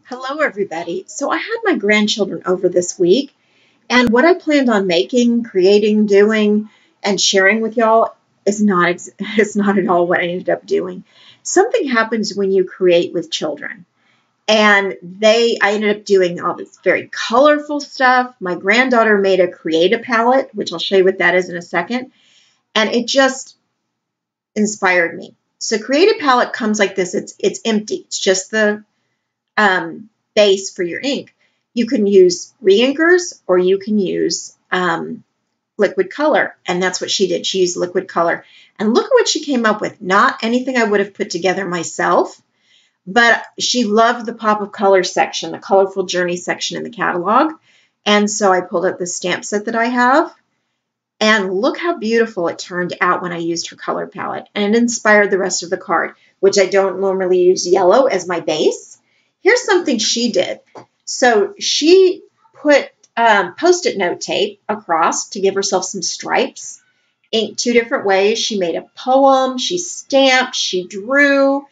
Hello, everybody. So I had my grandchildren over this week, and what I planned on making, creating, doing, and sharing with y'all is not is not at all what I ended up doing. Something happens when you create with children, and I ended up doing all this very colorful stuff. My granddaughter made a create palette, which I'll show you what that is in a second, and it just inspired me. So create palette comes like this. It's empty. It's just the base for your ink. You can use reinkers or you can use liquid color. And that's what she did. She used liquid color. And look at what she came up with. Not anything I would have put together myself, but she loved the pop of color section, the colorful journey section in the catalog. And so I pulled out the stamp set that I have. And look how beautiful it turned out when I used her color palette. And it inspired the rest of the card, which I don't normally use yellow as my base. Here's something she did. So she put Post-it note tape across to give herself some stripes, inked two different ways. She made a poem, she stamped, she drew.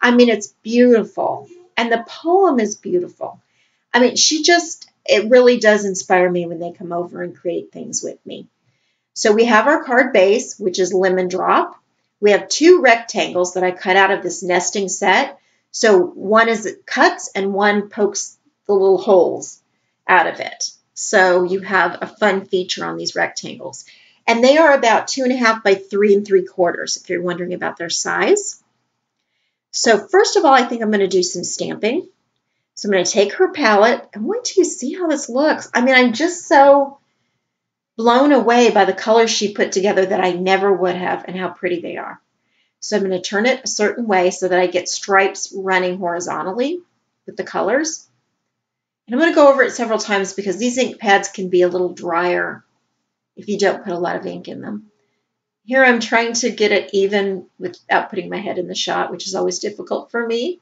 I mean, it's beautiful. And the poem is beautiful. I mean, it really does inspire me when they come over and create things with me. So we have our card base, which is Lemon Drop. We have two rectangles that I cut out of this nesting set. So one is cuts and one pokes the little holes out of it. So you have a fun feature on these rectangles. And they are about 2.5 by 3 3/4, if you're wondering about their size. So first of all, I think I'm going to do some stamping. So I'm going to take her palette and wait till you see how this looks. I mean, I'm just so blown away by the colors she put together that I never would have and how pretty they are. So I'm going to turn it a certain way so that I get stripes running horizontally with the colors. And I'm going to go over it several times because these ink pads can be a little drier if you don't put a lot of ink in them. Here I'm trying to get it even without putting my head in the shot, which is always difficult for me.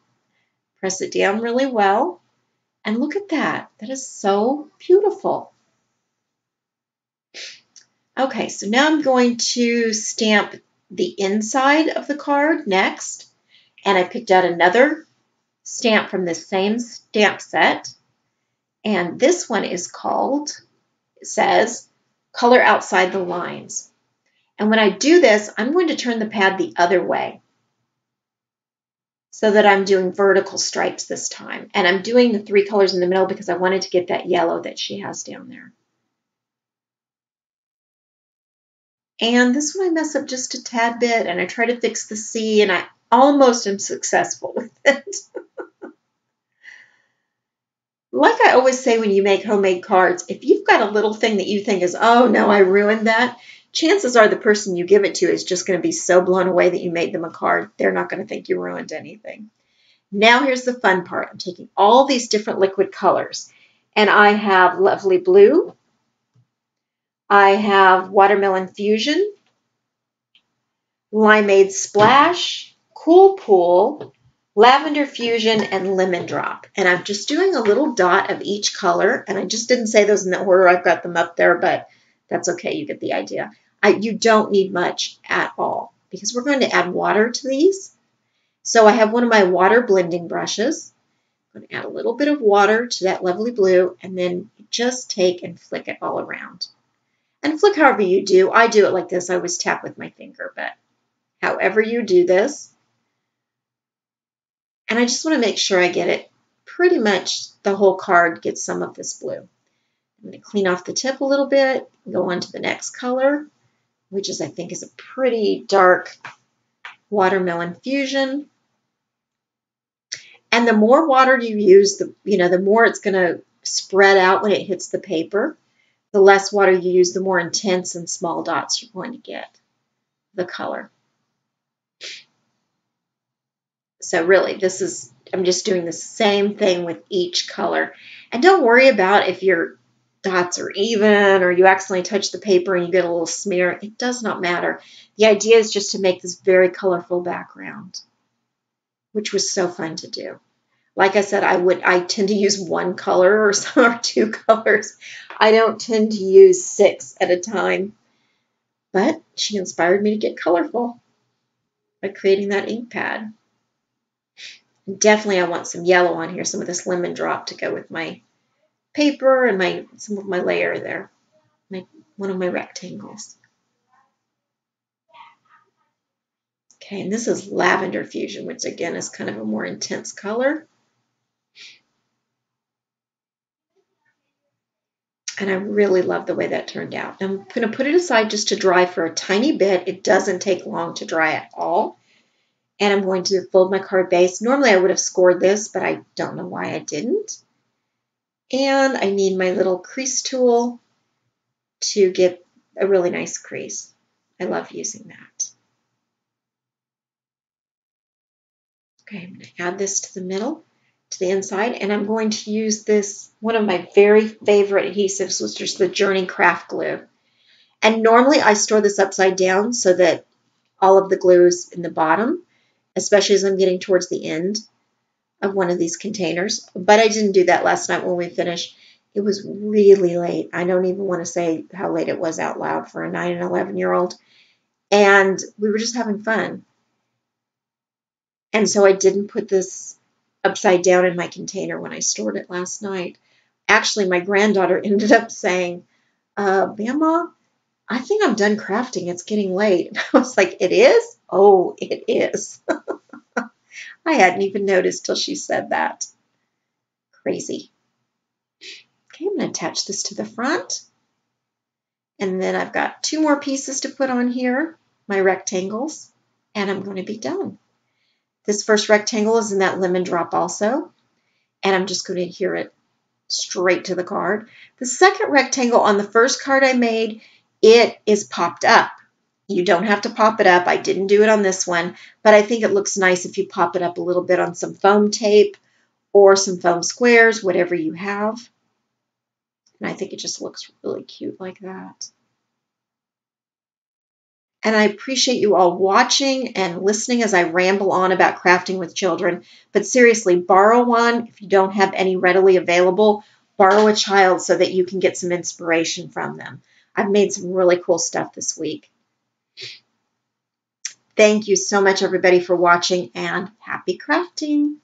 Press it down really well. And look at that. That is so beautiful. Okay, so now I'm going to stamp the inside of the card next. And I picked out another stamp from the same stamp set. And this one is called, it says, Color Outside the Lines. And when I do this, I'm going to turn the pad the other way so that I'm doing vertical stripes this time. And I'm doing the 3 colors in the middle because I wanted to get that yellow that she has down there. And this one I mess up just a tad bit, and I try to fix the C, and I almost am successful with it. Like I always say when you make homemade cards, if you've got a little thing that you think is, oh no, I ruined that, chances are the person you give it to is just going to be so blown away that you made them a card, they're not going to think you ruined anything. Now here's the fun part. I'm taking all these different liquid colors, and I have Lovely Blue, I have Watermelon Fusion, Limeade Splash, Cool Pool, Lavender Fusion, and Lemon Drop. And I'm just doing a little dot of each color, and I just didn't say those in the order I've got them up there, but that's okay, you get the idea. You don't need much at all because we're going to add water to these. So I have one of my water blending brushes. I'm going to add a little bit of water to that Lovely Blue, and then just take and flick it all around. And flick however you do. I do it like this. I always tap with my finger, but however you do this. And I just want to make sure I get it pretty much the whole card gets some of this blue. I'm going to clean off the tip a little bit, go on to the next color, which is I think is a pretty dark Watermelon Fusion. And the more water you use, the more it's going to spread out when it hits the paper. The less water you use, the more intense and small dots you're going to get the color. So really, I'm just doing the same thing with each color. And don't worry about if your dots are even or you accidentally touch the paper and you get a little smear. It does not matter. The idea is just to make this very colorful background, which was so fun to do. Like I said, I tend to use one color or 2 colors. I don't tend to use 6 at a time. But she inspired me to get colorful by creating that ink pad. Definitely I want some yellow on here, some of this lemon drop to go with my paper and some of my layer there, one of my rectangles. Okay, and this is Lavender Fusion, which again is kind of a more intense color. And I really love the way that turned out. I'm going to put it aside just to dry for a tiny bit. It doesn't take long to dry at all. And I'm going to fold my card base. Normally I would have scored this, but I don't know why I didn't. And I need my little crease tool to get a really nice crease. I love using that. Okay, I'm going to add this to the middle, to the inside, and I'm going to use this, one of my very favorite adhesives, which is the Journey Craft Glue. And normally I store this upside down so that all of the glue is in the bottom, especially as I'm getting towards the end of one of these containers. But I didn't do that last night when we finished. It was really late. I don't even want to say how late it was out loud for a 9 and 11-year-old. And we were just having fun. And so I didn't put this upside down in my container when I stored it last night. Actually, my granddaughter ended up saying, Grandma, I think I'm done crafting. It's getting late. And I was like, it is? Oh, it is. I hadn't even noticed till she said that. Crazy. Okay, I'm going to attach this to the front. And then I've got 2 more pieces to put on here, my rectangles, and I'm going to be done. This first rectangle is in that lemon drop also, and I'm just going to adhere it straight to the card. The second rectangle on the first card I made, it is popped up. You don't have to pop it up. I didn't do it on this one, but I think it looks nice if you pop it up a little bit on some foam tape or some foam squares, whatever you have. And I think it just looks really cute like that. And I appreciate you all watching and listening as I ramble on about crafting with children. But seriously, borrow one. If you don't have any readily available, borrow a child so that you can get some inspiration from them. I've made some really cool stuff this week. Thank you so much, everybody, for watching, and happy crafting.